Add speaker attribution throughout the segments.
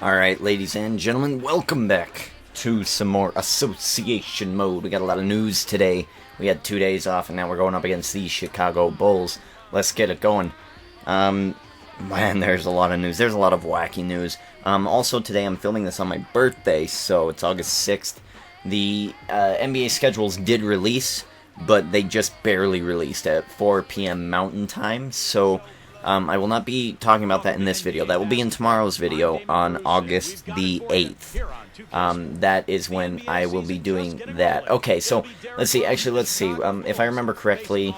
Speaker 1: Alright, ladies and gentlemen, welcome back to some more association mode. We got a lot of news today. We had 2 days off, and now we're going up against the Chicago Bulls. Let's get it going. Man, there's a lot of news. There's a lot of wacky news. Also, today I'm filming this on my birthday, so it's August 6th. The NBA schedules did release, but they just barely released at 4 p.m. Mountain Time, so I will not be talking about that in this video. That will be in tomorrow's video on August the 8th. That is when I will be doing that. Okay, so let's see. Actually, let's see. If I remember correctly,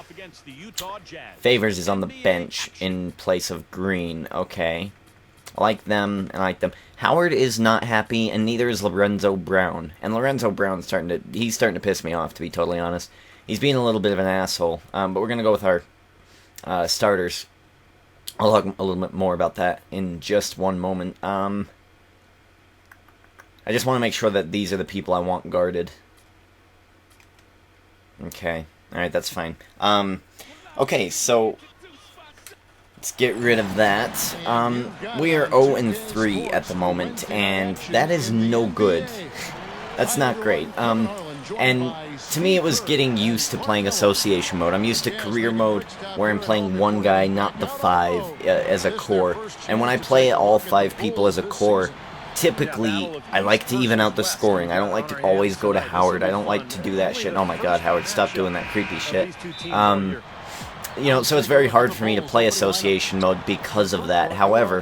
Speaker 1: Favors is on the bench in place of Green. Okay. I like them, and I like them. Howard is not happy, and neither is Lorenzo Brown. And Lorenzo Brown's starting to piss me off, to be totally honest. He's being a little bit of an asshole. But we're going to go with our starters. I'll talk a little bit more about that in just one moment. I just want to make sure that these are the people I want guarded. Okay. Alright, that's fine. Okay, so let's get rid of that. We are 0-3 at the moment, and that is no good. That's not great. And to me, it was getting used to playing association mode. I'm used to career mode, where I'm playing one guy, not the five, as a core. And when I play all 5 people as a core, typically, I like to even out the scoring. I don't like to always go to Howard. I don't like to do that shit. Oh my god, Howard, stop doing that creepy shit. You know, so it's very hard for me to play association mode because of that. However,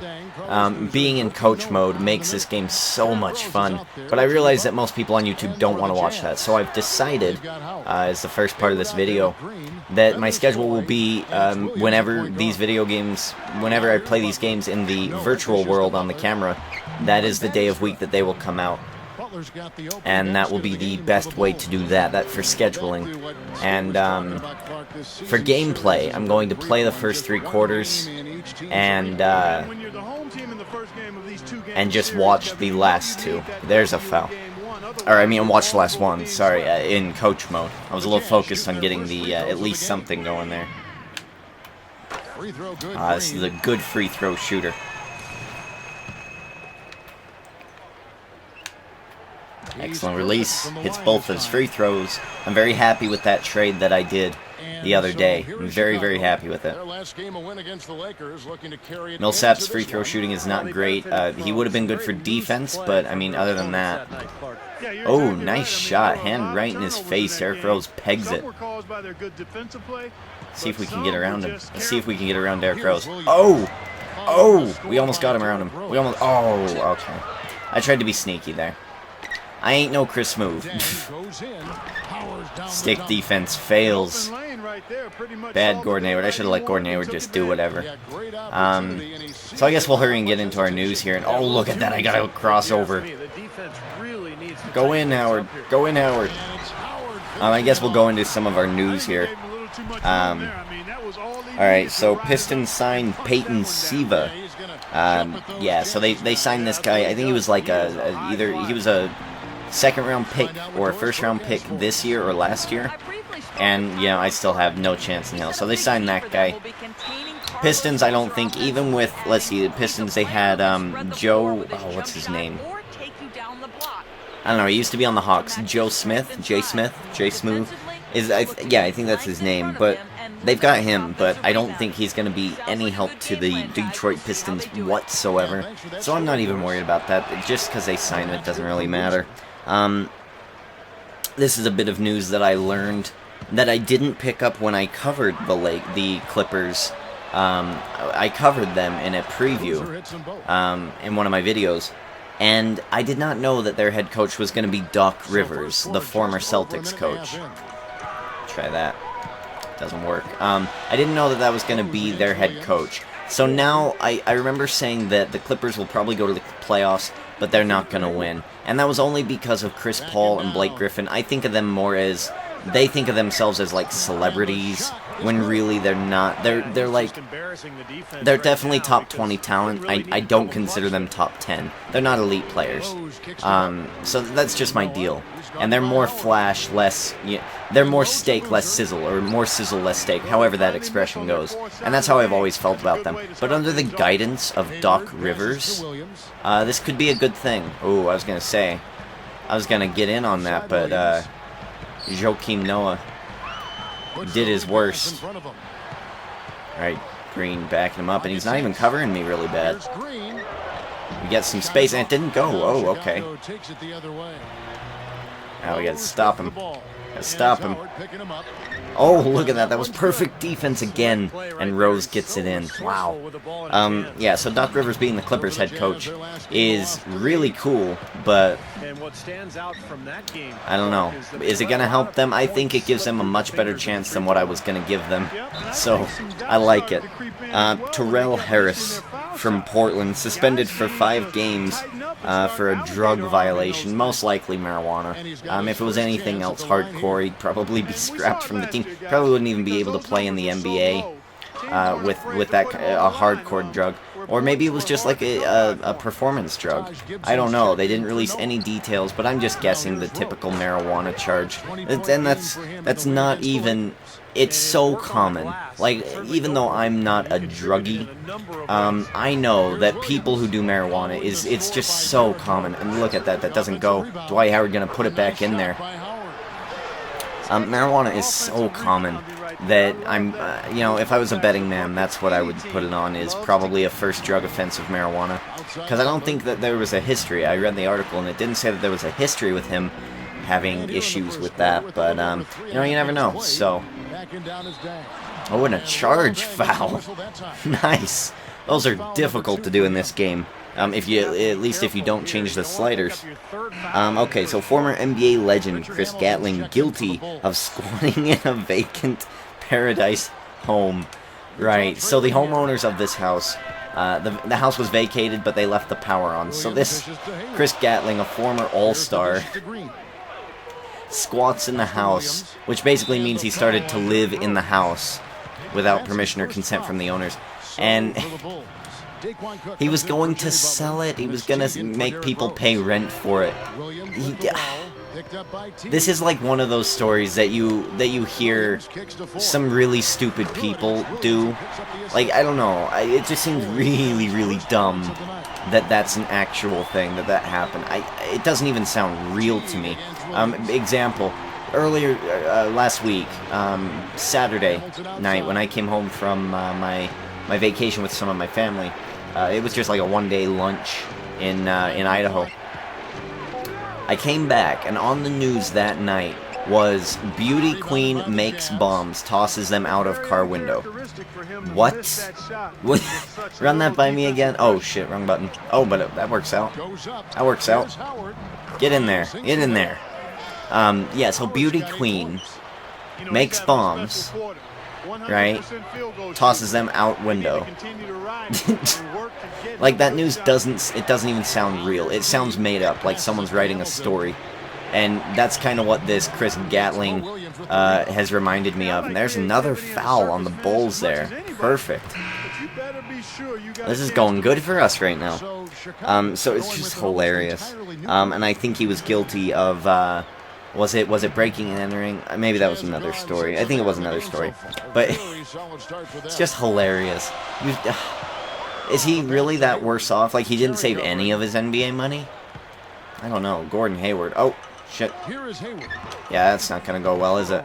Speaker 1: being in coach mode makes this game so much fun, but I realize that most people on YouTube don't want to watch that, so I've decided, as the first part of this video, that my schedule will be whenever I play these games in the virtual world on the camera, that is the day of week that they will come out. And that will be the best way to do that for scheduling. And for gameplay, I'm going to play the first 3 quarters and just watch the last 2. There's a foul. Or, I mean, watch the last 1, sorry, in coach mode. I was a little focused on getting the at least something going there. This is a good free throw shooter. Excellent release, hits both of his free throws. I'm very happy with that trade that I did the other day. I'm very, very happy with it. Millsap's free throw shooting is not great. He would have been good for defense, but, I mean, other than that... Oh, nice shot. Hand right in his face. Derrick Rose pegs it. See if we can get around him. Let's see if we can get around Derrick Rose. Oh! Oh! We almost got him around him. We almost... Oh, okay. I tried to be sneaky there. I ain't no Chris move. Stick defense fails. Bad Gordon Hayward. I should have let Gordon Hayward just do whatever. So I guess we'll hurry and get into our news here. And oh, look at that. I got to cross over. Go in, Howard. Go in, Howard. I guess we'll go into some of our news here. Alright, so Pistons signed Peyton Siva. Yeah, so they signed this guy. I think he was like either he was a second-round pick or a first-round pick this year or last year. And, you know, I still have no chance in hell. So they signed that guy. Pistons, I don't think, even with, let's see, the Pistons, they had Joe, oh, what's his name? I don't know, he used to be on the Hawks. Jay Smooth. Yeah, I think that's his name. But they've got him, but I don't think he's going to be any help to the Detroit Pistons whatsoever. So I'm not even worried about that. Just because they signed him, it doesn't really matter. This is a bit of news that I learned that I didn't pick up when I covered the Clippers. I covered them in a preview in one of my videos, and I did not know that their head coach was going to be Doc Rivers, the former Celtics coach. Try that. Doesn't work. I didn't know that was going to be their head coach. So now I remember saying that the Clippers will probably go to the playoffs, but they're not going to win. And that was only because of Chris Paul and Blake Griffin. I think of them more as, they think of themselves as like celebrities, when really they're not. They're like, they're definitely top 20 talent. I don't consider them top 10. They're not elite players. So that's just my deal. And they're more flash, less, they're more steak, less sizzle, or more sizzle, less steak, however that expression goes. And that's how I've always felt about them. But under the guidance of Doc Rivers, this could be a good thing. Oh, I was going to say, I was going to get in on that, but Joakim Noah did his worst. Alright, Green backing him up, and he's not even covering me really bad. We get some space, and it didn't go. Oh, okay. Now we gotta stop him. Gotta stop him. Oh, look at that. That was perfect defense again. And Rose gets it in. Wow. Yeah, so Doc Rivers being the Clippers head coach is really cool, but I don't know. Is it going to help them? I think it gives them a much better chance than what I was going to give them. So, I like it. Terrell Harris from Portland, suspended for 5 games for a drug violation, most likely marijuana. If it was anything else hardcore, he'd probably be scrapped from the team. Probably wouldn't even be able to play in the NBA with that a hardcore drug. Or maybe it was just like a performance drug. I don't know. They didn't release any details, but I'm just guessing the typical marijuana charge. And that's not even... It's so common. Like, even though I'm not a druggie, I know that people who do marijuana, it's just so common. And look at that. That doesn't go. Dwight Howard gonna put it back in there. Marijuana is so common that I'm, if I was a betting man, that's what I would put it on, is probably a first drug offense of marijuana. Because I don't think that there was a history. I read the article, and it didn't say that there was a history with him having issues with that, but, you never know, so... Oh, and a charge foul. Nice. Those are difficult to do in this game. At least if you don't change the sliders. Okay, so former NBA legend Chris Gatling guilty of squatting in a vacant Paradise home. Right, so the homeowners of this house, the house was vacated, but they left the power on. So this Chris Gatling, a former All-Star, squats in the house, which basically means he started to live in the house without permission or consent from the owners. And he was going to sell it. He was going to make people pay rent for it. This is like one of those stories that you hear some really stupid people do. Like, I don't know. It just seems really, really dumb that that's an actual thing, that happened. It doesn't even sound real to me. Example, earlier, last week, Saturday night, when I came home from my vacation with some of my family, it was just like a one-day lunch in Idaho. I came back, and on the news that night was Beauty Queen makes bombs, tosses them out of car window. What? Run that by me again? Oh shit, wrong button. Oh, but that works out. That works out. Get in there. Get in there. Yeah, so Beauty Queen makes bombs, right? Tosses them out window. Like, that news doesn't even sound real. It sounds made up, like someone's writing a story. And that's kind of what this Chris Gatling has reminded me of. And there's another foul on the Bulls there. Perfect. This is going good for us right now. So it's just hilarious. And I think he was guilty of... Was it breaking and entering? Maybe that was another story. I think it was another story. But it's just hilarious. Is he really that worse off? Like, he didn't save any of his NBA money? I don't know. Gordon Hayward. Oh, shit. Yeah, that's not going to go well, is it?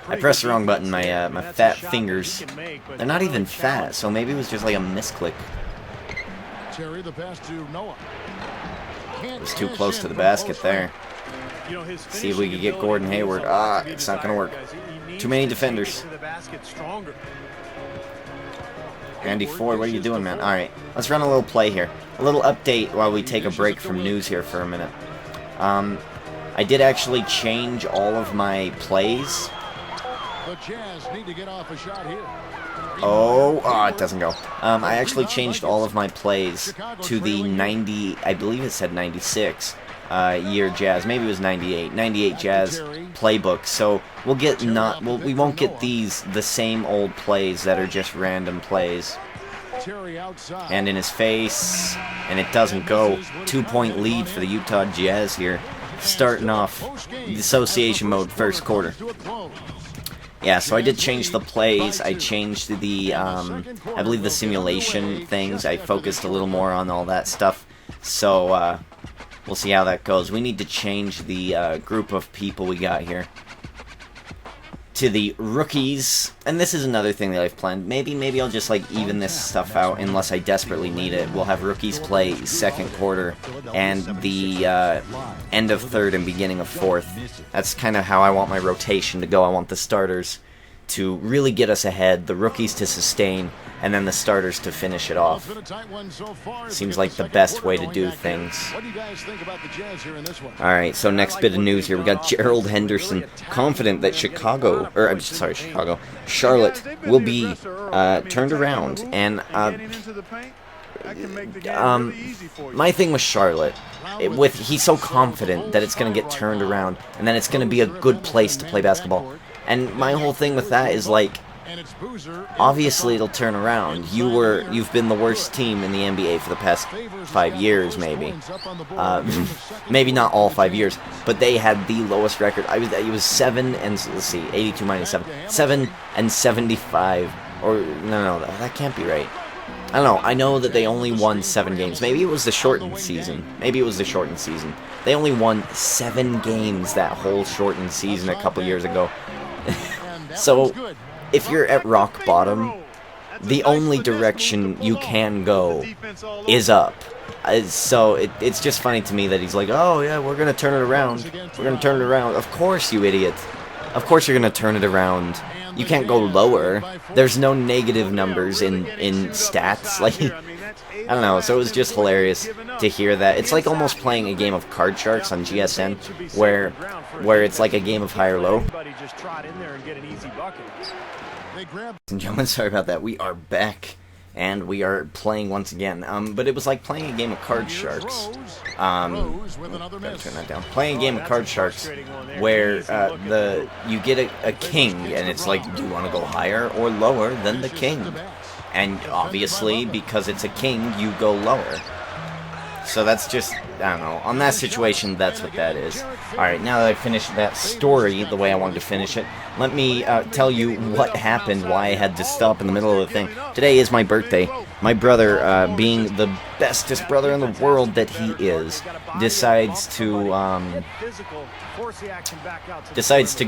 Speaker 1: I pressed the wrong button. My fat fingers. They're not even fat, so maybe it was just like a misclick. It was too close to the basket there. See if we could get Gordon Hayward. It's not going to work. Too many defenders. Randy Ford, what are you doing, man? Alright, let's run a little play here. A little update while we take a break from news here for a minute. I did actually change all of my plays. Oh, it doesn't go. I actually changed all of my plays to the 90, I believe it said 96. year Jazz. Maybe it was 98. 98 Jazz playbook. So we'll get we won't get the same old plays that are just random plays. And in his face, and it doesn't go. 2-point lead for the Utah Jazz here. Starting off dissociation mode first quarter. Yeah, so I did change the plays. I changed the, I believe the simulation things. I focused a little more on all that stuff. So, we'll see how that goes. We need to change the group of people we got here to the rookies. And this is another thing that I've planned. Maybe I'll just, like, even this stuff out unless I desperately need it. We'll have rookies play second quarter and the end of third and beginning of fourth. That's kind of how I want my rotation to go. I want the starters to really get us ahead, the rookies to sustain, and then the starters to finish it off. Seems like the best way to do things. Alright, so next bit of news here. We got Gerald Henderson confident that Charlotte will be turned around. And my thing with Charlotte, he's so confident that it's going to get turned around, and then it's going to be a good place to play basketball. And my whole thing with that is, like, obviously it'll turn around. You've been the worst team in the NBA for the past 5 years, maybe. Maybe not all 5 years, but they had the lowest record. It was 7 and, let's see, 82 minus 7. 7 and 75. Or, no, that can't be right. I don't know. I know that they only won 7 games. Maybe it was the shortened season. They only won 7 games that whole shortened season a couple years ago. So, if you're at rock bottom, the only direction you can go is up. So it's just funny to me that he's like, oh yeah, we're going to turn it around. We're going to turn it around. Of course, you idiot. Of course you're going to turn it around. You can't go lower. There's no negative numbers in stats. Like, I don't know, so it was just hilarious to hear that. It's like almost playing a game of Card Sharks on GSN, where it's like a game of high or low. Ladies and gentlemen, sorry about that. We are back, and we are playing once again. But it was like playing a game of Card Sharks. Gotta turn that down. Playing a game of Card Sharks, where you get a king, and it's like, do you want to go higher or lower than the king? And obviously, because it's a king, you go lower. So that's just, I don't know, on that situation, that's what that is. Alright, now that I've finished that story the way I wanted to finish it, let me tell you what happened, why I had to stop in the middle of the thing. Today is my birthday. My brother, being the bestest brother in the world that he is, decides to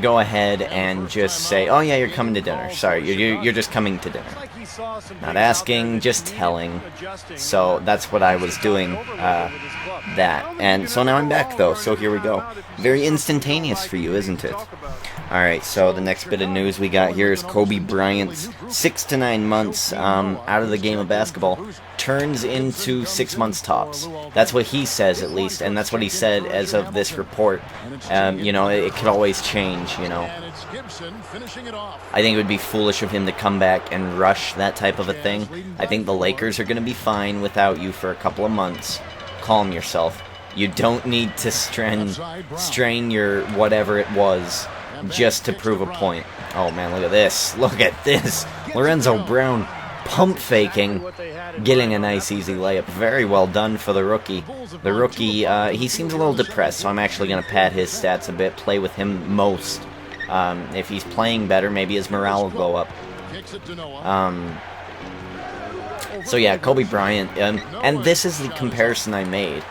Speaker 1: go ahead and just say, oh yeah, you're coming to dinner. Sorry, you're just coming to dinner. Not asking, just telling. So that's what I was doing, that. And so now I'm back, though, so here we go. Very instantaneous for you, isn't it? Alright, so the next bit of news we got here is Kobe Bryant's 6 to 9 months out of the game of basketball turns into 6 months tops. That's what he says, at least, and that's what he said as of this report. You know, it could always change, you know. I think it would be foolish of him to come back and rush that type of a thing. I think the Lakers are going to be fine without you for a couple of months. Calm yourself. You don't need to strain your whatever it was just to prove a point. Oh man, look at this. Look at this. Lorenzo Brown pump faking, getting a nice easy layup. Very well done for the rookie. The rookie, he seems a little depressed, so I'm actually going to pad his stats a bit, play with him most. If he's playing better, maybe his morale will go up. So yeah, Kobe Bryant, and this is the comparison I made.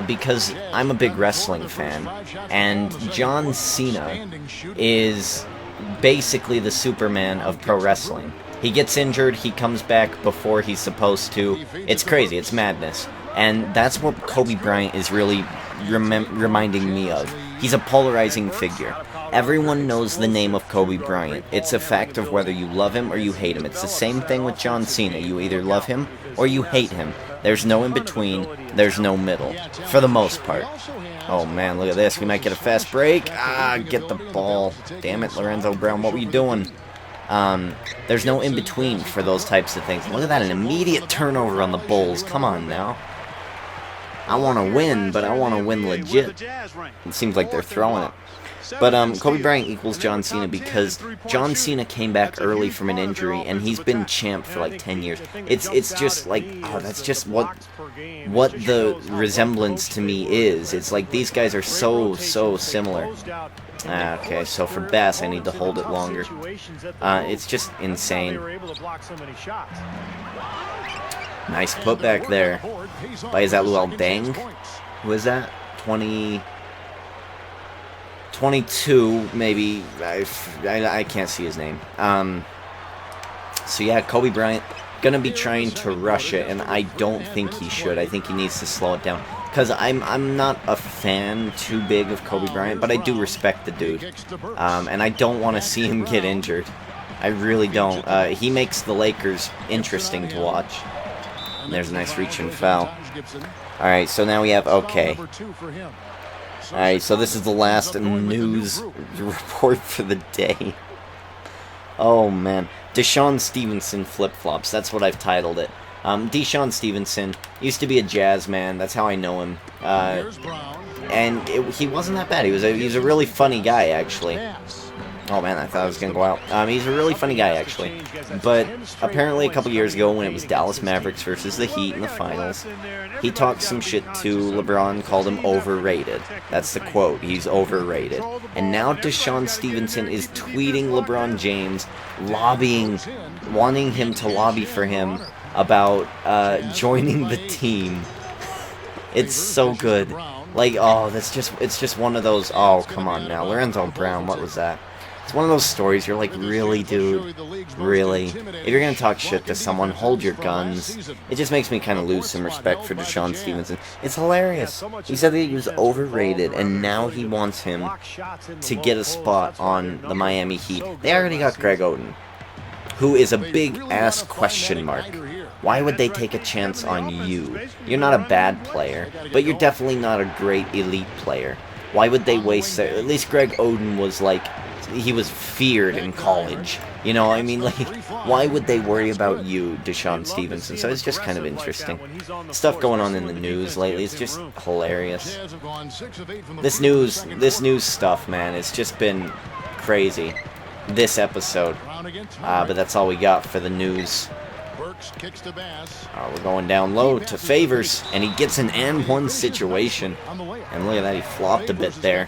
Speaker 1: Because I'm a big wrestling fan, and John Cena is basically the Superman of pro wrestling. He gets injured, he comes back before he's supposed to. It's crazy, it's madness. And that's what Kobe Bryant is really reminding me of. He's a polarizing figure. Everyone knows the name of Kobe Bryant. It's a fact of whether you love him or you hate him. It's the same thing with John Cena. You either love him or you hate him. There's no in between. There's no middle. For the most part. Oh man, look at this. We might get a fast break. Get the ball. Damn it, Lorenzo Brown. What were you doing? There's no in between for those types of things. Look at that, an immediate turnover on the Bulls. Come on now. I want to win, but I want to win legit. It seems like they're throwing it. But Kobe Bryant equals John Cena because John Cena came back early from an injury, and he's been champ for like 10 years. It's just like, oh, that's just what the resemblance to me is. It's like these guys are so similar. Okay, so for Bass, I need to hold it longer. It's just insane. Nice putback there by Zalu Deng. Who is that? 22, maybe. I can't see his name. So yeah, Kobe Bryant gonna be trying to rush it, and I don't think he should. I think he needs to slow it down. Because I'm not a fan too big of Kobe Bryant, but I do respect the dude. And I don't want to see him get injured. I really don't. He makes the Lakers interesting to watch. And there's a nice reach and foul. Alright, so now we have, okay. Alright, so this is the last news report for the day. Oh, man. Deshaun Stevenson flip-flops. That's what I've titled it. Deshaun Stevenson used to be a Jazz man. That's how I know him. And he wasn't that bad. He was a really funny guy, actually. Oh man, I thought I was gonna go out. He's a really funny guy, actually. But apparently a couple years ago, when it was Dallas Mavericks versus the Heat in the finals, he talked some shit to LeBron, called him overrated. That's the quote. He's overrated. And now Deshaun Stevenson is tweeting LeBron James, wanting him to lobby for him about joining the team. It's so good. Like, oh, it's just one of those. Oh, come on now, Lorenzo Brown. What was that? It's one of those stories you're like, really, dude? Really? If you're going to talk shit to someone, hold your guns. It just makes me kind of lose some respect for Deshaun Stevenson. It's hilarious. He said that he was overrated, and now he wants him to get a spot on the Miami Heat. They already got Greg Oden, who is a big-ass question mark. Why would they take a chance on you? You're not a bad player, but you're definitely not a great elite player. Why would they waste their... At least Greg Oden was like... He was feared in college. You know, I mean, like, why would they worry about you, Deshaun Stevenson? So it's just kind of interesting. Stuff going on in the news lately is just hilarious. This news stuff, man, it's just been crazy. This episode. But that's all we got for the news. We're going down low to Favors, and he gets an and one situation. And look at that, he flopped a bit there.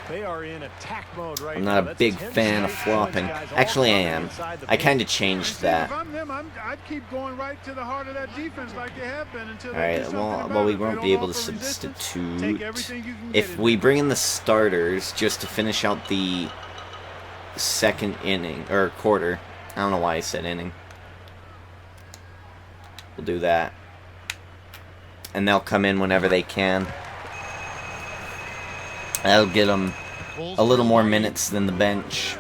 Speaker 1: I'm not a big fan of flopping. Actually, I am. I kind of changed that. Alright, well, we won't be able to substitute. If we bring in the starters just to finish out the second inning, or quarter. I don't know why I said inning. We'll do that. And they'll come in whenever they can. That'll get them a little more minutes than the bench.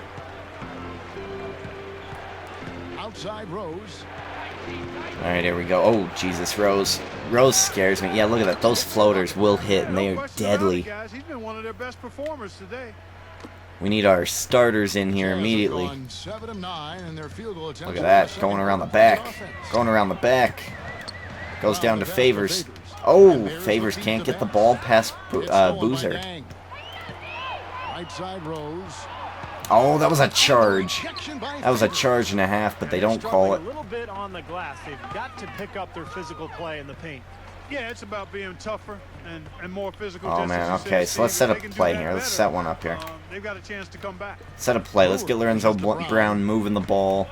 Speaker 1: Alright, here we go. Oh, Jesus, Rose. Rose scares me. Yeah, look at that. Those floaters will hit, and they are deadly. We need our starters in here immediately. Look at that. Going around the back. Going around the back. Goes down to Favors. Oh, Favors can't get the ball past Boozer. Oh, that was a charge. That was a charge and a half, but they don't call it.
Speaker 2: Yeah, it's about being tougher and more physical.
Speaker 1: Oh man, okay, so let's set a play here. Let's set one up here.
Speaker 2: They've got a chance to come back.
Speaker 1: Set a play. Let's get Lorenzo Brown moving the ball,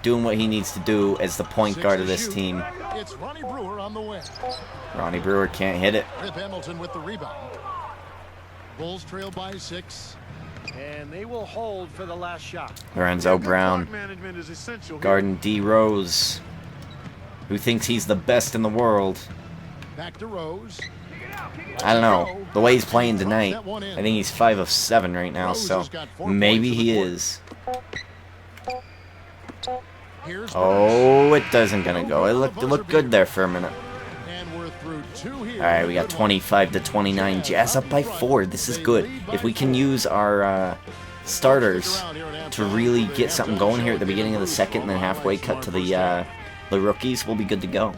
Speaker 1: doing what he needs to do as the point guard of this team.
Speaker 3: It's Ronnie Brewer on the wing.
Speaker 1: Ronnie Brewer can't hit it.
Speaker 3: Rip Hamilton with the rebound. Bulls trail by 6.
Speaker 2: And they will hold for the last shot.
Speaker 1: Lorenzo Brown guarding D. Rose, who thinks he's the best in the world.
Speaker 3: Back to Rose.
Speaker 1: I don't know. The way he's playing tonight, I think he's 5 of 7 right now, so maybe he is. Oh, it doesn't gonna go. It looked good there for a minute. Alright, we got 25 to 29. Jazz up by 4. This is good. If we can use our starters to really get something going here at the beginning of the second and then halfway cut to the rookies, we'll be good to go.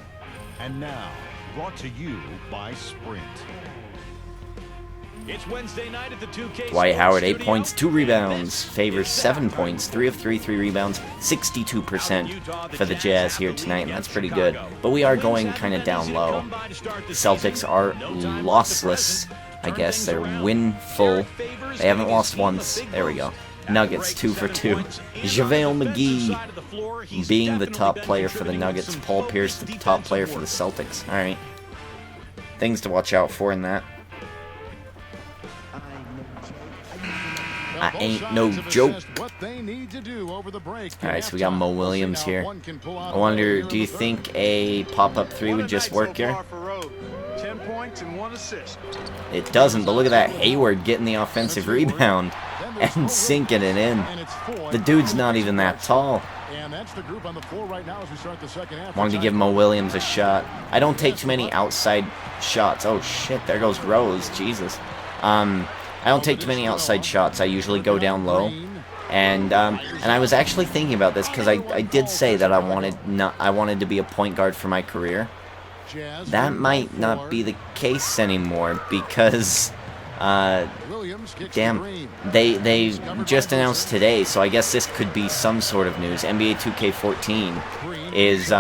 Speaker 3: And now,
Speaker 4: brought to you by Sprint. It's Wednesday night at the 2K
Speaker 1: Dwight Howard, 8
Speaker 4: studio.
Speaker 1: points, 2 rebounds. Favors 7 points, 3 of 3, 3 rebounds, 62% for the Jazz here tonight, and that's pretty good. But we are going kind of down low. The Celtics are lossless, I guess. They're winful. They haven't lost once. There we go. Nuggets, 2 for 2. JaVale McGee being the top player for the Nuggets. Paul Pierce, the top player for the Celtics. Alright. Things to watch out for in that. I ain't no joke. Alright, so we got Mo Williams here. I wonder, do you think a pop-up 3 would just work here?
Speaker 2: 10 points and 1 assist.
Speaker 1: It doesn't, but look at that. Hayward getting the offensive rebound and sinking it in. The dude's not even that tall. Wanted to give Mo Williams a shot. I don't take too many outside shots. Oh shit, there goes Rose. Jesus. I don't take too many outside shots. I usually go down low. And I was actually thinking about this because I did say that I wanted to be a point guard for my career. That might not be the case anymore because damn, they just announced today, so I guess this could be some sort of news. NBA 2K14 is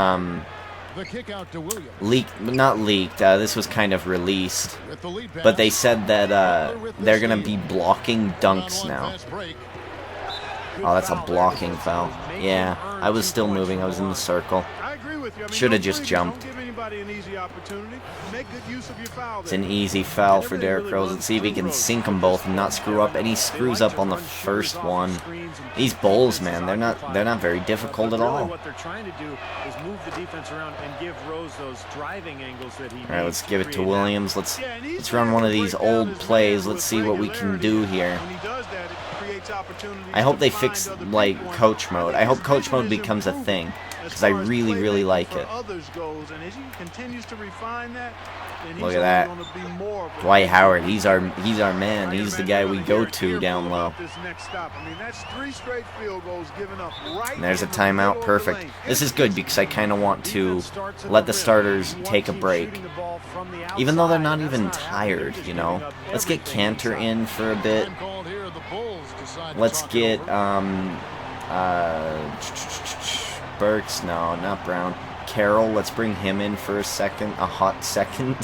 Speaker 1: not leaked. This was kind of released, but they said that they're gonna be blocking dunks now. Oh, that's a blocking foul. Yeah, I was still moving. I was in the circle. Should have just jumped. It's an easy foul for Derrick Rose. Let's see if he can sink them both and not screw up. And he screws up on the first one. These Bulls, man, they're not very difficult at all.
Speaker 5: What they're trying to do is move the defense around and give Rose those driving angles that he needs.
Speaker 1: All right, let's give it to Williams. Let's run one of these old plays. Let's see what we can do here. I hope they fix like coach mode. I hope coach mode becomes a thing because I really like it. Look at that. Dwight Howard, he's our man. He's the guy we go to down low. And there's a timeout. Perfect. This is good because I kind of want to let the starters take a break. Even though they're not even tired, you know. Let's get Cantor in for a bit. Let's get Burks. No, not Brown. Carroll, let's bring him in for a hot second.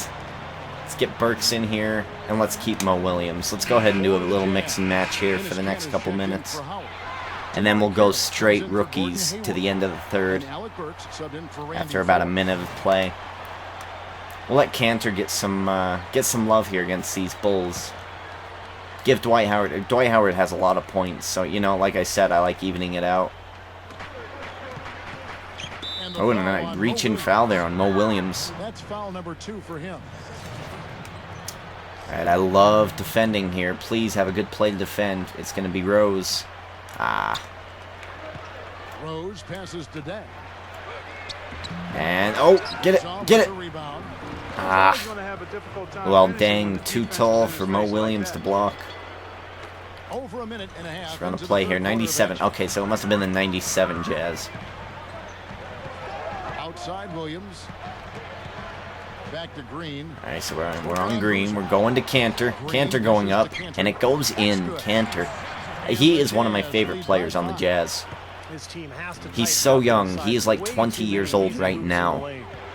Speaker 1: Let's get Burks in here, and let's keep Mo Williams. Let's go ahead and do a little mix and match here for the next couple minutes. And then we'll go straight rookies to the end of the third after about a minute of play. We'll let Cantor get some love here against these Bulls. Give Dwight Howard. Dwight Howard has a lot of points, so, you know, like I said, I like evening it out. Oh, and a reach-in foul there on Mo Williams.
Speaker 3: That's foul number 2 for him.
Speaker 1: Alright, I love defending here. Please have a good play to defend. It's going to be Rose.
Speaker 3: Rose passes to Day.
Speaker 1: And, oh, get it. Well, dang, too tall for Mo Williams to block.
Speaker 3: Over a minute and a half.
Speaker 1: Let's run a play here. 97. Okay, so it must have been the 97 Jazz.
Speaker 3: Outside Williams. Back to Green.
Speaker 1: Alright, so we're on Green. We're going to Cantor. Cantor going up, and it goes in. Cantor. He is one of my favorite players on the Jazz. He's so young. He is like 20 years old right now.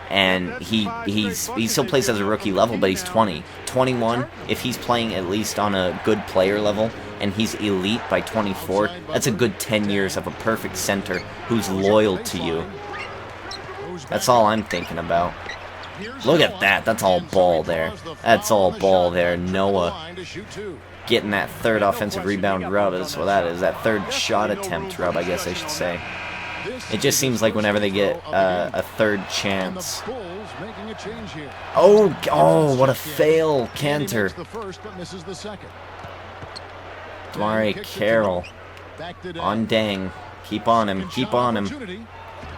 Speaker 1: And he still plays as a rookie level, but he's 20. 21, if he's playing at least on a good player level, and he's elite by 24, that's a good 10 years of a perfect center who's loyal to you. That's all I'm thinking about. Look at that. That's all ball there. That's all ball there. Noah getting that third offensive rebound rub. That's what that is. That third shot attempt rub, I guess I should say. It just seems like whenever they get a third chance. Oh, what a fail, Cantor. DeMar Carroll on Dang. Keep on him. Keep on him.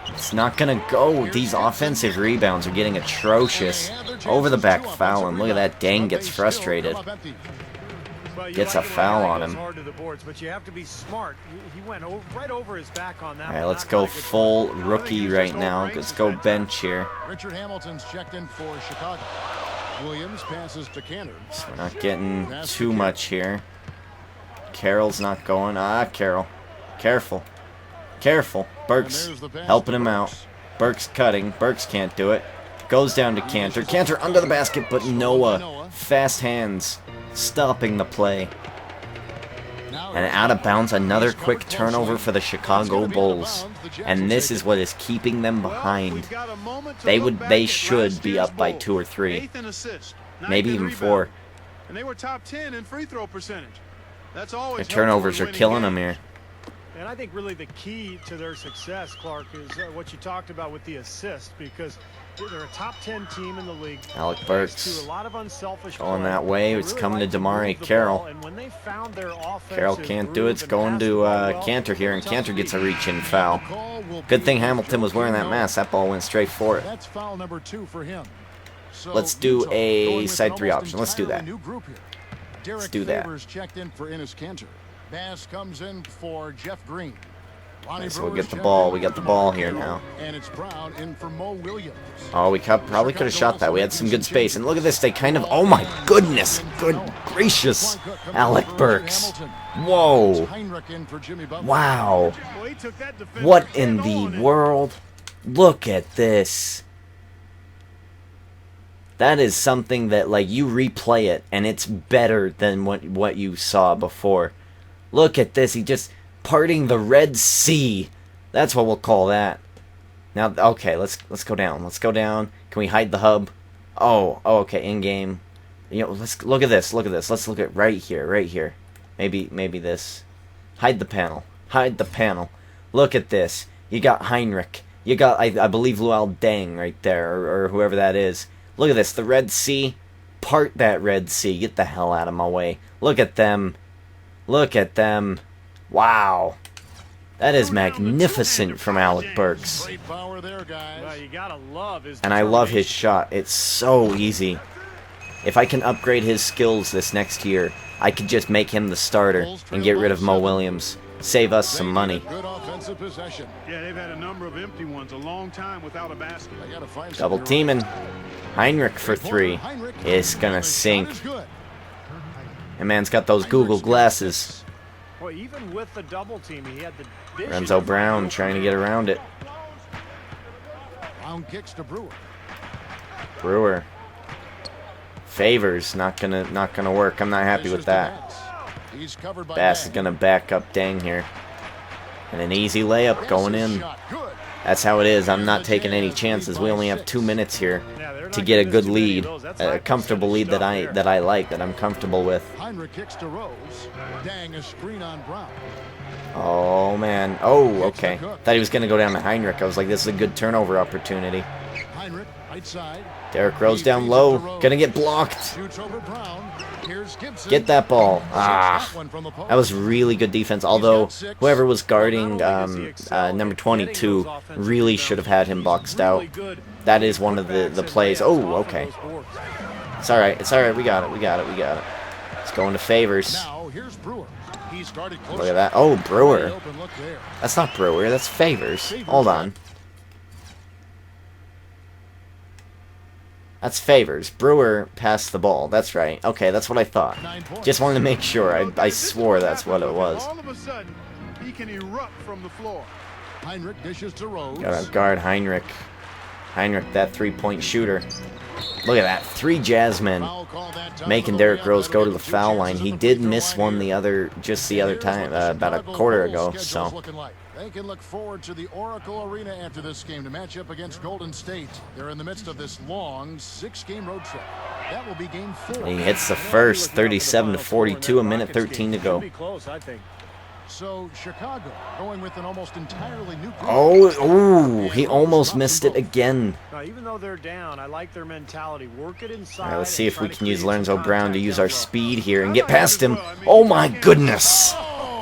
Speaker 1: It's not going to go. These offensive rebounds are getting atrocious. Over the back foul, and look at that. Dang gets frustrated.
Speaker 5: Well, you
Speaker 1: Gets
Speaker 5: like
Speaker 1: a
Speaker 5: it when
Speaker 1: foul
Speaker 5: guy
Speaker 1: on
Speaker 5: goes
Speaker 1: him.
Speaker 5: hard to the boards, but you have to be smart. He went right over his back on that.
Speaker 1: All right,
Speaker 5: one.
Speaker 1: let's
Speaker 5: Not
Speaker 1: go
Speaker 5: a good
Speaker 1: full
Speaker 5: play.
Speaker 1: rookie right now. Let's go bench here.
Speaker 3: Richard Hamilton's checked in for Chicago. Williams passes to Cantor.
Speaker 1: So we're not getting too much here. Carroll's not going. Carroll. Careful. Careful. Burks helping him out. Burks cutting. Burks can't do it. Goes down to Cantor. Cantor under the basket, but Noah. Fast hands. Stopping the play. And out of bounds, another quick turnover for the Chicago Bulls. And this is what is keeping them behind. They should be up by 2 or 3. Maybe even 4.
Speaker 2: And they were top 10 in free throw percentage. That's
Speaker 1: Their
Speaker 2: always
Speaker 1: turnovers are killing them here.
Speaker 5: And I think really the key to their success, Clark, is what you talked about with the assist, because they're a top 10 team in the league.
Speaker 1: Alec Burks
Speaker 5: To a lot of unselfish
Speaker 1: going
Speaker 5: play.
Speaker 1: that way.
Speaker 5: They
Speaker 1: It's
Speaker 5: really
Speaker 1: coming
Speaker 5: like
Speaker 1: to
Speaker 5: move
Speaker 1: Damari
Speaker 5: the
Speaker 1: Carroll.
Speaker 5: ball, and when they found their
Speaker 1: Carroll
Speaker 5: offensive
Speaker 1: can't do it. It's
Speaker 5: groove
Speaker 1: going
Speaker 5: and
Speaker 1: to
Speaker 5: passing the ball,
Speaker 1: Cantor here, and Cantor gets a reach-in foul. Good thing Hamilton was wearing that mask. That ball went straight for it.
Speaker 3: That's foul number 2 for him. So
Speaker 1: Let's do
Speaker 3: Utah
Speaker 1: a
Speaker 3: going with
Speaker 1: side
Speaker 3: an
Speaker 1: 3
Speaker 3: almost
Speaker 1: option. Let's do that.
Speaker 3: entirely new group here. Derek
Speaker 1: do that.
Speaker 3: Favors checked in for Enes Kanter. Pass comes in for Jeff Green.
Speaker 1: Right, so we'll get the ball. We got the ball here now.
Speaker 3: And it's Brown in for Mo Williams.
Speaker 1: Oh, we probably could have shot that. We had some good space. And look at this. They kind of... Oh, my goodness. Good gracious. Alec Burks. Whoa. Wow. What in the world? Look at this. That is something that, like, you replay it, and it's better than what you saw before. Look at this. He just... parting the Red Sea. That's what we'll call that. Now, okay, let's go down. Let's go down. Can we hide the hub? Oh, okay, in game. You know, let's look at this. Look at this. Let's look at right here. Maybe this. Hide the panel. Hide the panel. Look at this. You got Heinrich. You got I believe Luol Deng right there, or whoever that is. Look at this. The Red Sea. Part that Red Sea. Get the hell out of my way. Look at them. Look at them. Wow. That is magnificent from Alec Burks.
Speaker 3: Great power there, guys.
Speaker 5: Well, you gotta love his
Speaker 1: And I love his shot. It's so easy. If I can upgrade his skills this next year, I could just make him the starter and get rid of Mo Williams. Save us some money.
Speaker 3: Good offensive possession.
Speaker 2: Yeah, they've had a number of empty ones a long time without a basket.
Speaker 3: They gotta find
Speaker 1: Double
Speaker 3: something
Speaker 1: teaming.
Speaker 3: right.
Speaker 1: Heinrich for 3. It's gonna
Speaker 3: And the shot
Speaker 1: sink.
Speaker 3: is good.
Speaker 1: And man's got those Google glasses.
Speaker 5: Well, even with the double team, he had the vision
Speaker 1: Renzo
Speaker 5: to
Speaker 1: Brown
Speaker 5: find
Speaker 1: trying to
Speaker 5: open
Speaker 1: get around it.
Speaker 3: Brown kicks to Brewer.
Speaker 1: Brewer. Favors not gonna work. I'm not happy with that.
Speaker 3: He's covered by
Speaker 1: Bass is
Speaker 3: Dang.
Speaker 1: gonna back up Dang here. And an easy layup going
Speaker 3: Bass's
Speaker 1: in.
Speaker 3: shot, good.
Speaker 1: That's how it is. I'm not taking any chances. We only have 2 minutes here
Speaker 5: Yeah, they're
Speaker 1: to
Speaker 5: not
Speaker 1: get a
Speaker 5: giving us
Speaker 1: good
Speaker 5: too many
Speaker 1: lead,
Speaker 5: of those. That's
Speaker 1: a
Speaker 5: high
Speaker 1: comfortable lead
Speaker 5: percentage
Speaker 1: that
Speaker 5: stuff
Speaker 1: I like, that I'm comfortable with.
Speaker 3: Heinrich kicks to Rose. Dang, a screen on Brown.
Speaker 1: Oh man. Oh, okay. Thought he was gonna go down to Heinrich. I was like, this is a good turnover opportunity.
Speaker 3: Heinrich, right side.
Speaker 1: Derrick Rose down low, gonna get blocked.
Speaker 3: Shoots over Brown. Here's Gibson.
Speaker 1: Get that ball.
Speaker 3: That one from the post.
Speaker 1: That was really good defense. Although whoever was guarding number 22 really should have had him boxed out. That is one of the plays. Oh, okay. It's all right. It's all right. We got it. It's going to Favors.
Speaker 3: Now here's Brewer. He started close.
Speaker 1: Look at that. Oh, Brewer.
Speaker 3: Open look there.
Speaker 1: That's not Brewer. That's Favors. Hold on. That's Favors. Brewer passed the ball. That's right. Okay, that's what I thought.
Speaker 3: 9 points.
Speaker 1: Just wanted to make sure. I swore that's what it was.
Speaker 2: All of a sudden, he can erupt from the floor.
Speaker 3: Heinrich dishes to Rose.
Speaker 1: Gotta guard Heinrich. Heinrich, that three-point shooter. Look at that. 3 Jazz men
Speaker 3: Foul call that time
Speaker 1: making
Speaker 3: for
Speaker 1: Derrick
Speaker 3: the
Speaker 1: Rose go to the
Speaker 3: Two
Speaker 1: foul
Speaker 3: chances
Speaker 1: line.
Speaker 3: at
Speaker 1: He
Speaker 3: the
Speaker 1: did
Speaker 3: free throw
Speaker 1: miss
Speaker 3: line
Speaker 1: one
Speaker 3: here.
Speaker 1: just the other
Speaker 3: Here's
Speaker 1: time,
Speaker 3: what the
Speaker 1: about a
Speaker 3: Chicago
Speaker 1: quarter
Speaker 3: Bulls
Speaker 1: ago.
Speaker 3: schedule's
Speaker 1: So
Speaker 3: looking like. They can look forward to the Oracle Arena after this game to match up against Golden State. They're in the midst of this long 6-game road trip. That will be game 4.
Speaker 1: he hits the first, 37-42, a minute 13 to go.
Speaker 5: Be close, I think.
Speaker 3: So Chicago going with an almost entirely new group.
Speaker 1: Oh, he almost missed it again.
Speaker 5: Now, even though they're down, I like their mentality. Work it inside.
Speaker 1: All right, let's see
Speaker 5: and
Speaker 1: if
Speaker 5: try
Speaker 1: we
Speaker 5: to
Speaker 1: can use
Speaker 5: create
Speaker 1: Lorenzo
Speaker 5: some
Speaker 1: Brown to
Speaker 5: contact
Speaker 1: use
Speaker 5: down
Speaker 1: our
Speaker 5: low.
Speaker 1: speed here and get past him. Oh my goodness.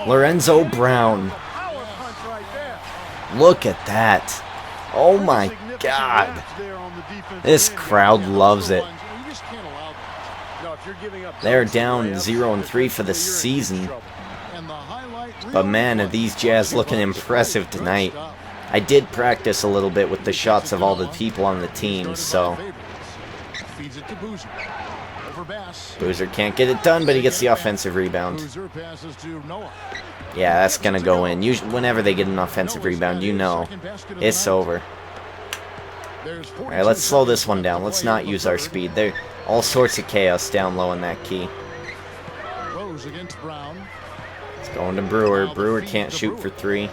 Speaker 1: Lorenzo Brown.
Speaker 5: Power punch right there.
Speaker 1: Look at that. Oh my God. This crowd loves it.
Speaker 3: You just can't allow that.
Speaker 5: No,
Speaker 1: They're down 0-3 for the season.
Speaker 3: And the highlight
Speaker 1: But
Speaker 3: reel
Speaker 1: man, are
Speaker 3: was
Speaker 1: these Jazz looking impressive tonight. I did practice a little bit with the shots of all the people on the team, so
Speaker 3: feeds it to Boozer. Over Bass.
Speaker 1: Boozer can't get it done, but he gets the offensive rebound.
Speaker 3: Boozer passes to Noah.
Speaker 1: Yeah, that's gonna go in. Usually, whenever they get an offensive rebound, you know it's over. All right, let's slow this one down. Let's not use our speed. There, all sorts of chaos down low in that key.
Speaker 3: Rose against Brown.
Speaker 1: It's going to Brewer. Brewer can't shoot for 3.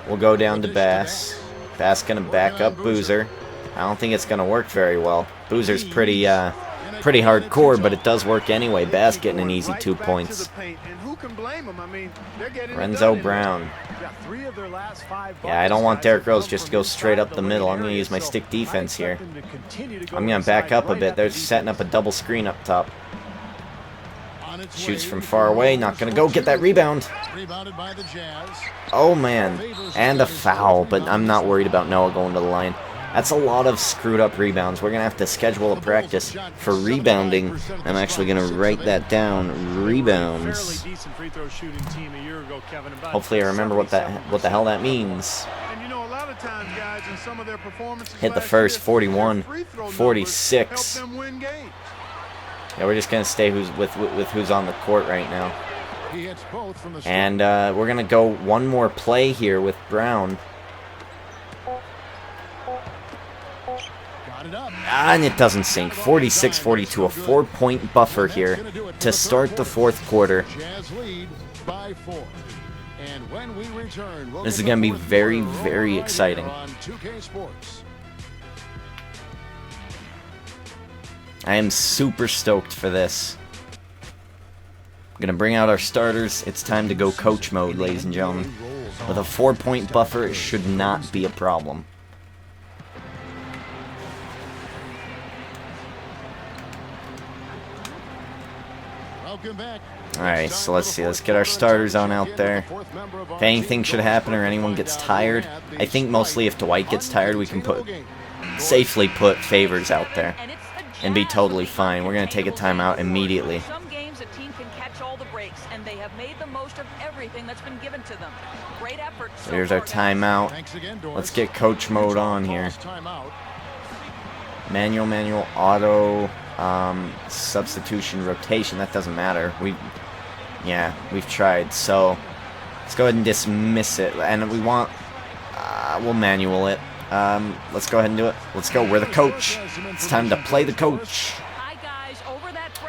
Speaker 1: We'll go down to Bass. Bass gonna back up Boozer. I don't think it's gonna work very well. Boozer's pretty hardcore, but it does work anyway. Bass getting an easy 2 points. Renzo Brown. Yeah, I don't want Derrick Rose just to go straight up the middle. I'm gonna use my stick defense here. I'm gonna back up a bit. They're setting up a double screen up top. Shoots from far away, not gonna go get that rebound.
Speaker 3: Rebounded by the Jazz.
Speaker 1: Oh man, and a foul, but I'm not worried about Noah going to the line. That's a lot of screwed up rebounds. We're gonna have to schedule a practice for rebounding. I'm actually gonna write that down. Rebounds. Hopefully I remember what the hell that means. Hit the first 41, 46. Yeah, we're just gonna stay with who's on the court right now.
Speaker 3: He hits both from the
Speaker 1: And we're going to go one more play here with Brown.
Speaker 3: got it up.
Speaker 1: And it doesn't sink. 46-42, a 4-point buffer here to start the fourth quarter.
Speaker 3: Jazz lead by 4. And when we return, we'll
Speaker 1: This is
Speaker 3: get
Speaker 1: going to be
Speaker 3: the fourth
Speaker 1: very,
Speaker 3: quarter
Speaker 1: very
Speaker 3: right
Speaker 1: exciting.
Speaker 3: here on 2K Sports.
Speaker 1: I am super stoked for this. I'm going to bring out our starters. It's time to go coach mode, ladies and gentlemen. With a 4-point buffer, it should not be a problem.
Speaker 3: Welcome back.
Speaker 1: Alright, so let's see. Let's get our starters on out there. If anything should happen or anyone gets tired, I think mostly if Dwight gets tired, we can safely put Favors out there and be totally fine. We're going to take a timeout immediately.
Speaker 6: Some games a team can catch all the breaks, and they have made the most of everything that's been given to them. Great effort.
Speaker 1: So here's our timeout.
Speaker 3: Thanks again, Doris.
Speaker 1: Let's get coach mode on here.
Speaker 3: Timeout.
Speaker 1: Manual, auto, substitution, rotation. That doesn't matter. We've tried. So let's go ahead and dismiss it. And we want, we'll manual it. Let's go ahead and do it. Let's go. We're the coach. It's time to play the coach.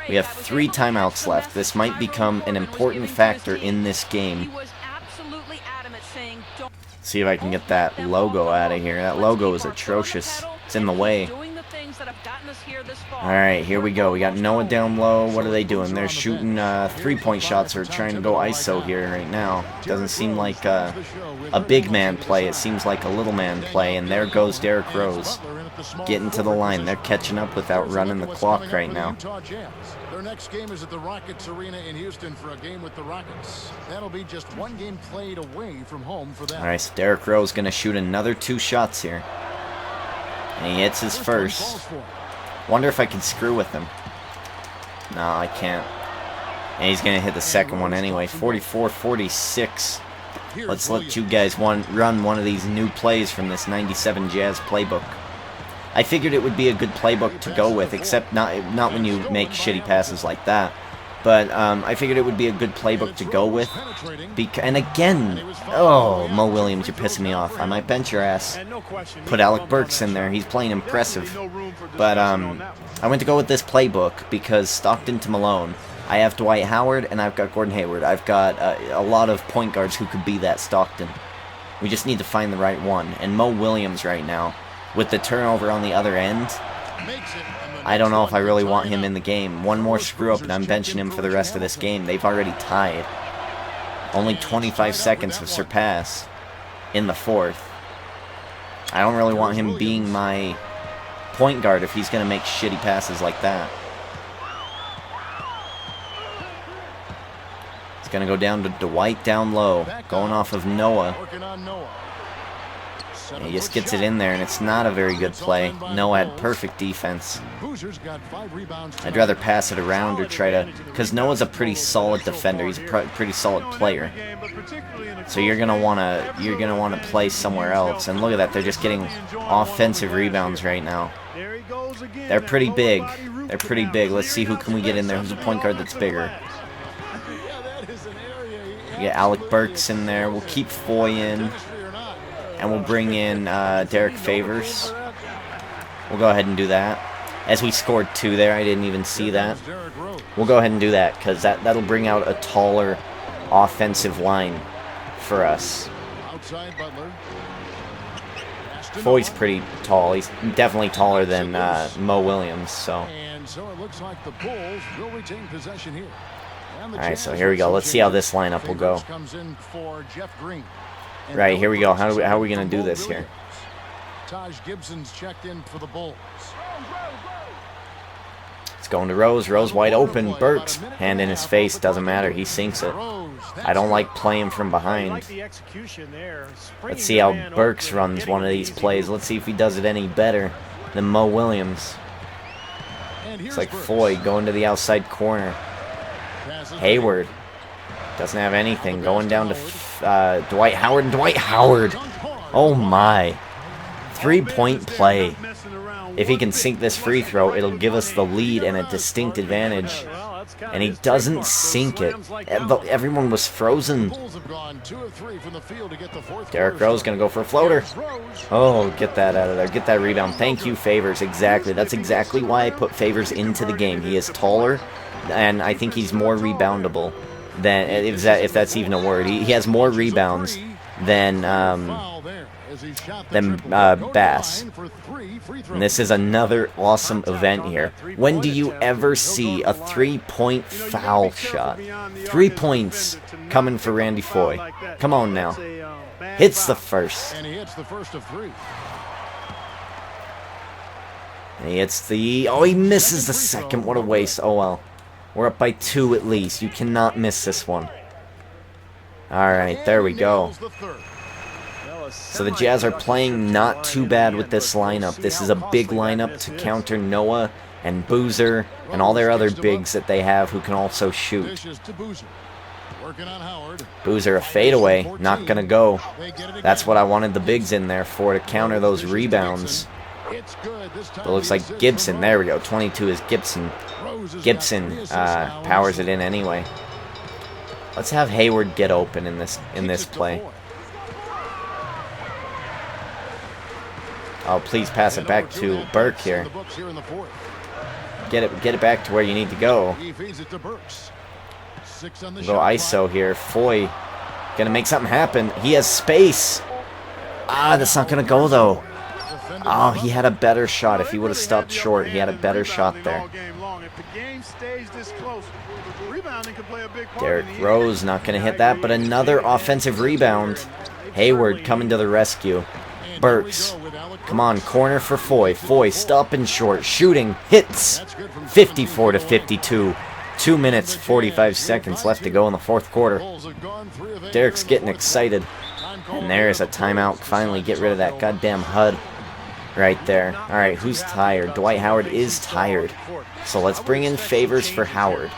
Speaker 1: We have 3 timeouts left. This might become an important factor in this game. See if I can get that logo out of here. That logo is atrocious. It's in the way. Alright, here we go. We got Noah down low. What are they doing? They're shooting 3-point shots or trying to go ISO here right now. Doesn't seem like a big man play. It seems like a little man play. And there goes Derrick Rose. Getting to the line. They're catching up without running the clock right now.
Speaker 3: Their next game is at the Rockets Arena in Houston for a game with the Rockets. That'll be just 1 game played away from home for them.
Speaker 1: Alright, so Derrick Rose going to shoot another 2 shots here. And he hits his first. Wonder if I can screw with him. No, I can't. And he's going to hit the second one anyway. 44-46. Let's let you guys run one of these new plays from this 97 Jazz playbook. I figured it would be a good playbook to go with, except not when you make shitty passes like that. But I figured it would be a good playbook to go with. And again, oh, Mo Williams, you're pissing me off. I might bench your ass. Put Alec Burks in there. He's playing impressive. But I went to go with this playbook because Stockton to Malone. I have Dwight Howard and I've got Gordon Hayward. I've got a lot of point guards who could be that Stockton. We just need to find the right one. And Mo Williams right now, with the turnover on the other end, I don't know if I really want him in the game. One more screw up and I'm benching him for the rest of this game. They've already tied. Only 25 seconds have surpassed in the fourth. I don't really want him being my point guard if he's going to make shitty passes like that. It's going to go down to Dwight down low, going off of Noah. He just gets it in there, and it's not a very good play. Noah had perfect defense. I'd rather pass it around or try to... Because Noah's a pretty solid defender. He's a pretty solid player. So you're gonna wanna play somewhere else. And look at that, they're just getting offensive rebounds right now. They're pretty big. They're pretty big. Let's see who can we get in there. Who's a point guard that's bigger? We get Alec Burks in there. We'll keep Foy in. And we'll bring in Derek Favors. We'll go ahead and do that. As we scored 2 there, I didn't even see that. We'll go ahead and do that, because that'll bring out a taller offensive line for us. Foy's pretty tall. He's definitely taller than Mo Williams, so... Alright, so here we go. Let's see how this lineup will go. Right, here we go. How are we going to do this here?
Speaker 3: Taj Gibson's checked in for the Bulls.
Speaker 1: It's going to Rose. Rose wide open. Burks, hand in his face. Doesn't matter. He sinks it. I don't like playing from behind. Let's see how Burks runs one of these plays. Let's see if he does it any better than Mo Williams. It's like Foy going to the outside corner. Hayward doesn't have anything. Going down to Dwight Howard. And Dwight Howard. Oh my. 3-point play. If he can sink this free throw, it'll give us the lead and a distinct advantage. And he doesn't sink it. Everyone was frozen. Derrick Rose going to go for a floater. Oh, get that out of there. Get that rebound. Thank you, Favors. Exactly. That's exactly why I put Favors into the game. He is taller, and I think he's more reboundable than, if that's even a word. He has more rebounds than Bass. And this is another awesome event here. When do you ever see a 3-point foul shot? 3 points coming for Randy Foy. Come on now. Hits the first.
Speaker 3: And he hits the first of 3.
Speaker 1: And he hits the... Oh, he misses the second. What a waste. Oh, well. We're up by 2 at least. You cannot miss this one. Alright, there we go. So the Jazz are playing not too bad with this lineup. This is a big lineup to counter Noah and Boozer and all their other bigs that they have who can also shoot. Boozer, a fadeaway, not going to go. That's what I wanted the bigs in there for, to counter those rebounds. It looks like Gibson. There we go. 22 is Gibson. Gibson powers it in anyway. Let's have Hayward get open in this play. Oh, please pass it back to Burke here. Get it back to where you need to go. Go ISO here. Foy gonna make something happen. He has space. Ah, that's not gonna go though. Oh, he had a better shot. If he would have stopped short, he had a better shot there. Derrick Rose not gonna hit that, but another offensive rebound. Hayward coming to the rescue. Burks. Come on, corner for Foy. Foy stopping short. Shooting. Hits. 54-52. 2 minutes, 45 seconds left to go in the fourth quarter. Derrick's getting excited. And there's a timeout. Finally get rid of that goddamn HUD right there. Alright, who's tired? Dwight Howard is tired. So let's bring in Favors for Howard.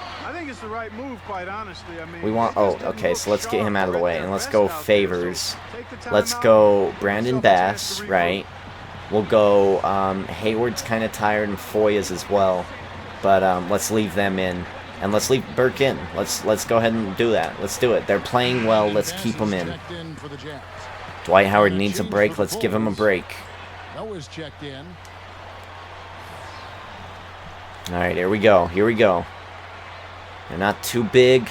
Speaker 1: We want... Oh, okay, so let's get him out of the way. And let's go Favors. Let's go Brandon Bass, right? We'll go... Hayward's kind of tired and Foy is as well. But let's leave them in. And let's leave Burke in. Let's go ahead and do that. Let's do it. They're playing well. Let's keep them in. Dwight Howard needs a break. Let's give him a break. Alright, here we go. Here we go. They're not too big.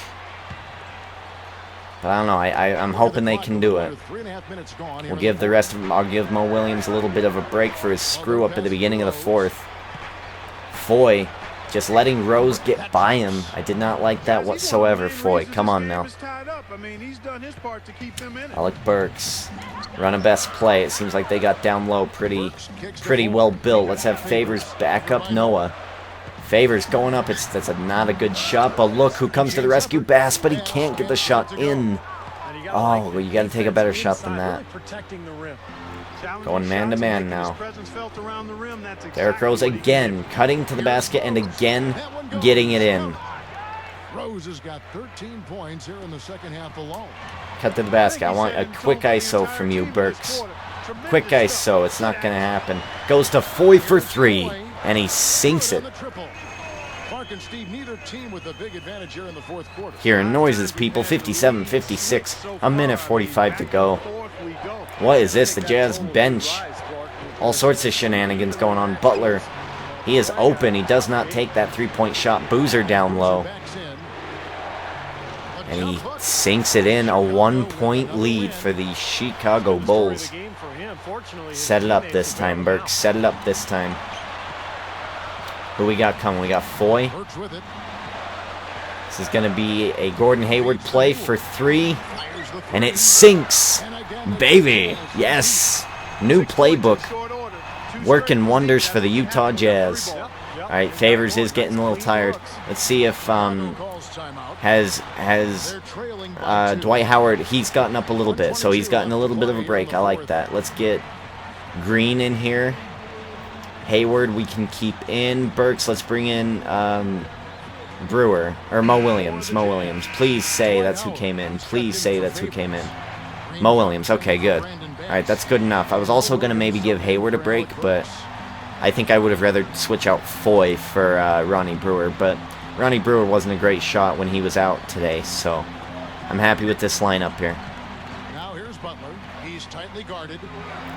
Speaker 1: But I don't know. I'm hoping they can do it. We'll give the rest of them... I'll give Mo Williams a little bit of a break for his screw-up at the beginning of the fourth. Foy... just letting Rose get by him. I did not like that whatsoever, Foy. Come on now. Alec Burks. Run a best play. It seems like they got down low pretty well built. Let's have Favors back up Noah. Favors going up. That's not a good shot, but look who comes to the rescue. Bass, but he can't get the shot in. Oh, well, you got to take a better shot than that. Going man-to-man now.
Speaker 2: Presence felt around the rim. That's
Speaker 1: Derrick Rose again, cutting to the basket and again getting it in.
Speaker 3: Rose has got 13 points here in the second half alone.
Speaker 1: Cut to the basket. I want a quick ISO from you, Burks. Quick ISO. It's not going to happen. Goes to Foy for three, and he sinks it.
Speaker 3: Clark and Steve, neither team with a big advantage here in the fourth quarter.
Speaker 1: Hearing noises, people. 57-56. A minute 45 to go. What is this? The Jazz bench. All sorts of shenanigans going on. Butler, he is open. He does not take that three-point shot. Boozer down low. And he sinks it in. A 1-point lead for the Chicago Bulls. Set it up this time, Burks. Set it up this time. Who we got coming? We got Foy. This is going to be a Gordon Hayward play for three. And it sinks. Baby. Yes. New playbook. Working wonders for the Utah Jazz. Alright, Favors is getting a little tired. Let's see if has Dwight Howard, he's gotten up a little bit, so he's gotten a little bit of a break. I like that. Let's get Green in here. Hayward we can keep in. Burks, let's bring in Brewer, or Mo Williams. Mo Williams. Please say that's who came in. Please say that's who came in. Mo Williams. Okay, good. Alright, that's good enough. I was also going to maybe give Hayward a break, but I think I would have rather switch out Foy for Ronnie Brewer, but Ronnie Brewer wasn't a great shot when he was out today, so I'm happy with this lineup here.
Speaker 3: Now here's Butler. He's tightly guarded.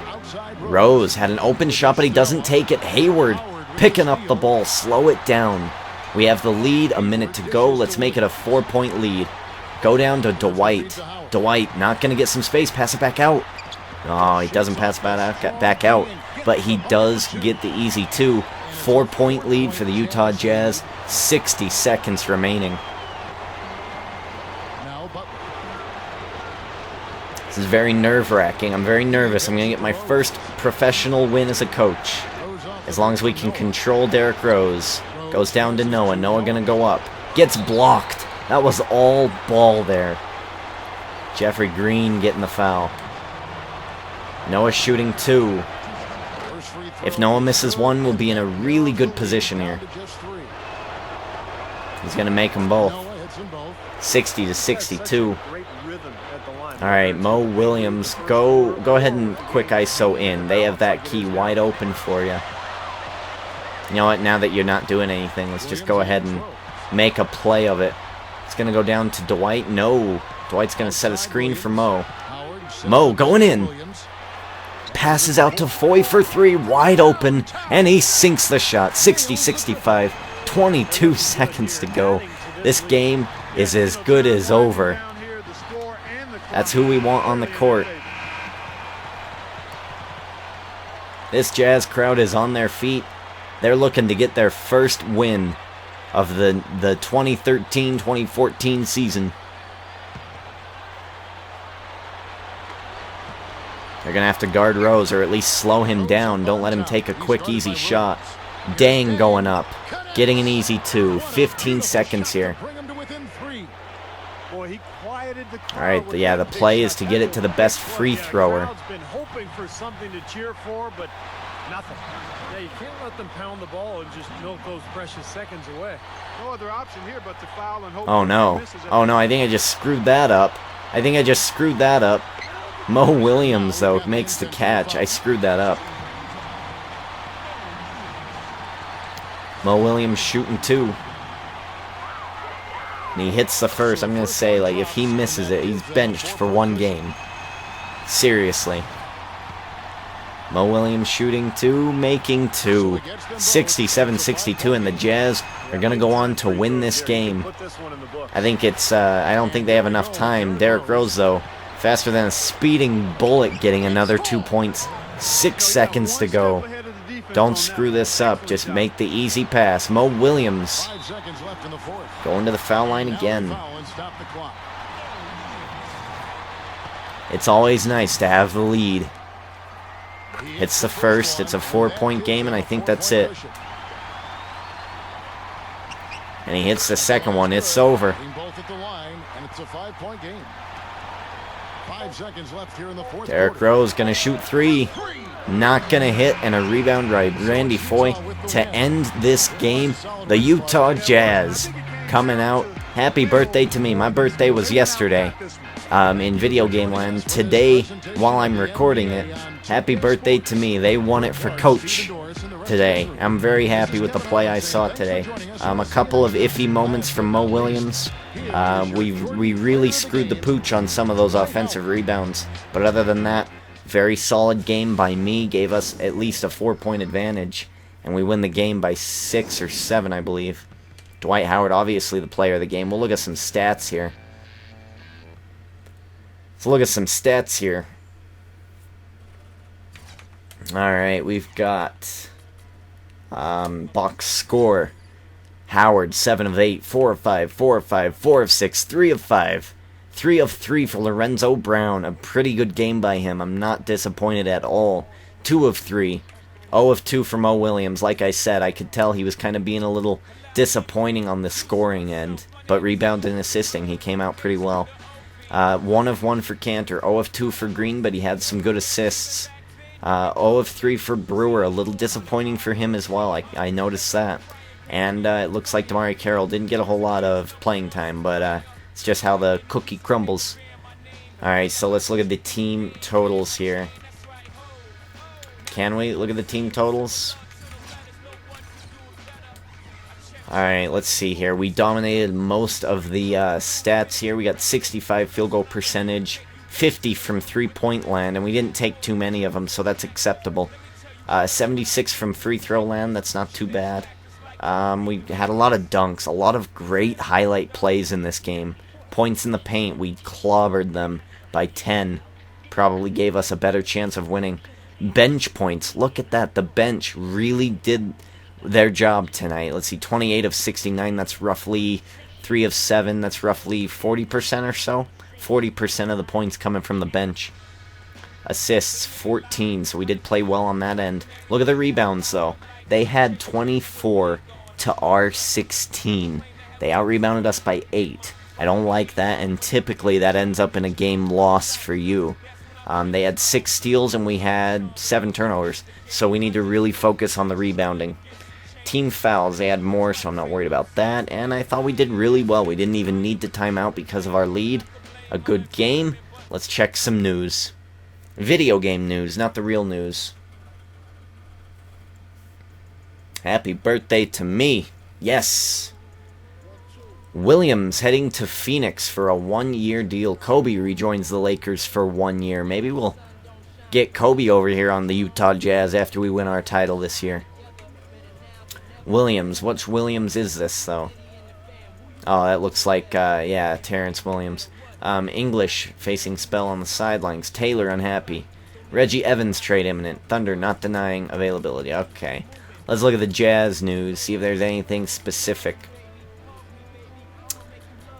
Speaker 3: Outside
Speaker 1: Rose had an open shot, but he doesn't take it. Hayward picking up the ball. Slow it down. We have the lead. A minute to go. Let's make it a 4-point lead. Go down to Dwight. Dwight not going to get some space. Pass it back out. Oh, he doesn't pass back out, but he does get the easy two. 4-point lead for the Utah Jazz. 60 seconds remaining. This is very nerve-wracking. I'm very nervous. I'm going to get my first professional win as a coach. As long as we can control Derrick Rose. Goes down to Noah. Noah going to go up. Gets blocked. That was all ball there. Jeffrey Green getting the foul. Noah shooting two. If Noah misses one, we'll be in a really good position here. He's going to make them both. 60-62. Alright, Mo Williams, go ahead and quick ISO in. They have that key wide open for you. You know what, now that you're not doing anything, let's just go ahead and make a play of it. It's going to go down to Dwight. No, Dwight's going to set a screen for Mo. Mo going in. Passes out to Foy for three, wide open, and he sinks the shot. 60-65, 22 seconds to go. This game is as good as over. That's who we want on the court. This Jazz crowd is on their feet. They're looking to get their first win of the 2013-2014 season. They're going to have to guard Rose, or at least slow him down. Don't let him take a quick, easy shot. Dang going up. Getting an easy two. 15 seconds here. Alright, yeah, the play is to get it to the best free thrower.
Speaker 5: Been hoping for something to cheer for, but nothing. Yeah, you can't let them pound the ball and just milk those precious seconds away.
Speaker 2: No other option here but to foul and hope.
Speaker 1: Oh no. Oh no, I think I just screwed that up. Mo Williams, though, makes the catch. I screwed that up. Mo Williams shooting two. And he hits the first. I'm going to say, like, if he misses it, he's benched for one game. Seriously. Mo Williams shooting two, making two. 67-62, and the Jazz are going to go on to win this game. I think it's, I don't think they have enough time. Derrick Rose, though, faster than a speeding bullet, getting another 2 points. 6 seconds to go. Don't screw this up. Just make the easy pass. Mo Williams going to the foul line again. It's always nice to have the lead. Hits the first. It's a 4-point game, and I think that's it. And he hits the second one. It's over.
Speaker 3: 5 seconds left here in the fourth
Speaker 1: Derrick
Speaker 3: quarter.
Speaker 1: Rose going to shoot 3. Not going to hit, and a rebound by Randy Foye to end this game. The Utah Jazz coming out. Happy birthday to me. My birthday was yesterday in video game land. Today, while I'm recording it, happy birthday to me. They won it for Coach today. I'm very happy with the play I saw today. A couple of iffy moments from Mo Williams. We really screwed the pooch on some of those offensive rebounds. But other than that, very solid game by me. Gave us at least a 4-point advantage. And we win the game by 6 or 7, I believe. Dwight Howard, obviously the player of the game. We'll look at some stats here. Let's look at some stats here. Alright, we've got box score. Howard, 7 of 8, 4 of 5, 4 of 5, 4 of 6, 3 of 5. 3 of 3 for Lorenzo Brown. A pretty good game by him. I'm not disappointed at all. 2 of 3. 0 of 2 for Mo Williams. Like I said, I could tell he was kind of being a little disappointing on the scoring end. But rebounding and assisting, he came out pretty well. 1 of 1 for Cantor. 0 of 2 for Green, but he had some good assists. 0 of 3 for Brewer. A little disappointing for him as well. I noticed that. And it looks like Damari Carroll didn't get a whole lot of playing time, but it's just how the cookie crumbles. Alright, so let's look at the team totals here. Can we look at the team totals? Alright, let's see here. We dominated most of the stats here. We got 65 field goal percentage, 50 from three-point land, and we didn't take too many of them, so that's acceptable. 76 from free throw land, that's not too bad. We had a lot of dunks, a lot of great highlight plays in this game. Points in the paint, we clobbered them by 10. Probably gave us a better chance of winning. Bench points, look at that. The bench really did their job tonight. Let's see, 28 of 69, that's roughly 3 of 7. That's roughly 40% or so. 40% of the points coming from the bench. Assists, 14, so we did play well on that end. Look at the rebounds, though. They had 24 to our 16. They out-rebounded us by 8. I don't like that, and typically that ends up in a game loss for you. They had 6 steals, and we had 7 turnovers, so we need to really focus on the rebounding. Team fouls, they had more, so I'm not worried about that, and I thought we did really well. We didn't even need to time out because of our lead. A good game. Let's check some news. Video game news, not the real news. Happy birthday to me. Yes. Williams heading to Phoenix for a 1-year deal. Kobe rejoins the Lakers for 1 year. Maybe we'll get Kobe over here on the Utah Jazz after we win our title this year. Williams. Which Williams is this, though? Oh, that looks like, yeah, Terrence Williams. English facing spell on the sidelines. Taylor unhappy. Reggie Evans trade imminent. Thunder not denying availability. Okay. Let's look at the Jazz news, see if there's anything specific.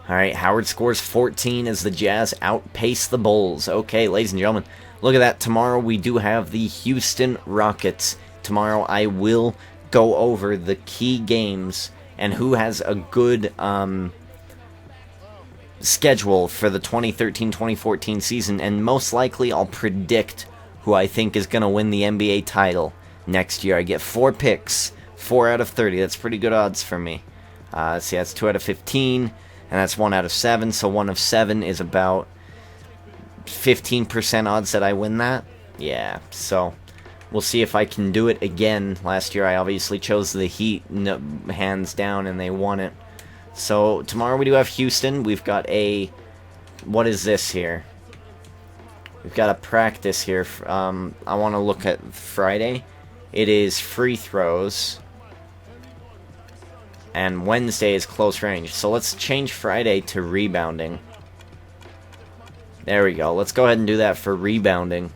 Speaker 1: Alright, Howard scores 14 as the Jazz outpace the Bulls. Okay, ladies and gentlemen, look at that. Tomorrow we do have the Houston Rockets. Tomorrow I will go over the key games and who has a good schedule for the 2013-2014 season, and most likely I'll predict who I think is going to win the NBA title next year. I get 4 picks, 4 out of 30. That's pretty good odds for me. See, that's 2 out of 15, and that's 1 out of 7. So 1 of 7 is about 15% odds that I win that. Yeah, so we'll see if I can do it again. Last year I obviously chose the Heat hands down, and they won it. So tomorrow we do have Houston. We've got a... what is this here? We've got a practice here. I want to look at Friday. It is free throws. And Wednesday is close range. So let's change Friday to rebounding. There we go. Let's go ahead and do that for rebounding.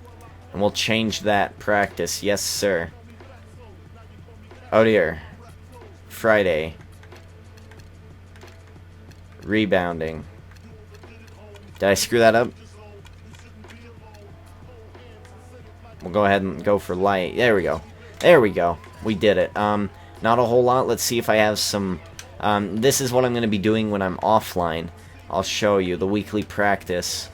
Speaker 1: And we'll change that practice. Yes, sir. Oh, dear. Friday. Rebounding. Did I screw that up? We'll go ahead and go for light. There we go. There we go. We did it. Not a whole lot. Let's see if I have some... this is what I'm going to be doing when I'm offline. I'll show you the weekly practice.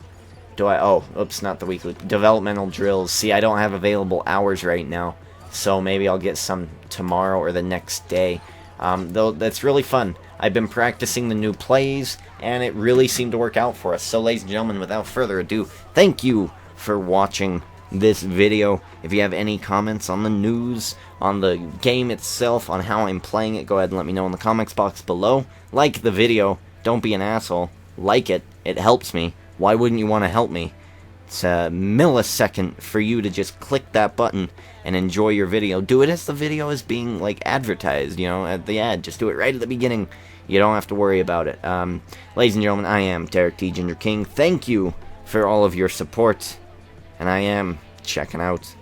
Speaker 1: Do I? Oh, oops, not the weekly. Developmental drills. See, I don't have available hours right now, so maybe I'll get some tomorrow or the next day. Though that's really fun. I've been practicing the new plays, and it really seemed to work out for us. So, ladies and gentlemen, without further ado, thank you for watching this video. If you have any comments on the news, on the game itself, on how I'm playing it, go ahead and let me know in the comments box below. Like the video. Don't be an asshole. Like it. It helps me. Why wouldn't you want to help me? It's a millisecond for you to just click that button and enjoy your video. Do it as the video is being, like, advertised, you know, at the ad. Just do it right at the beginning. You don't have to worry about it. Ladies and gentlemen, I am Derek T. Ginger King. Thank you for all of your support. And I am checking out.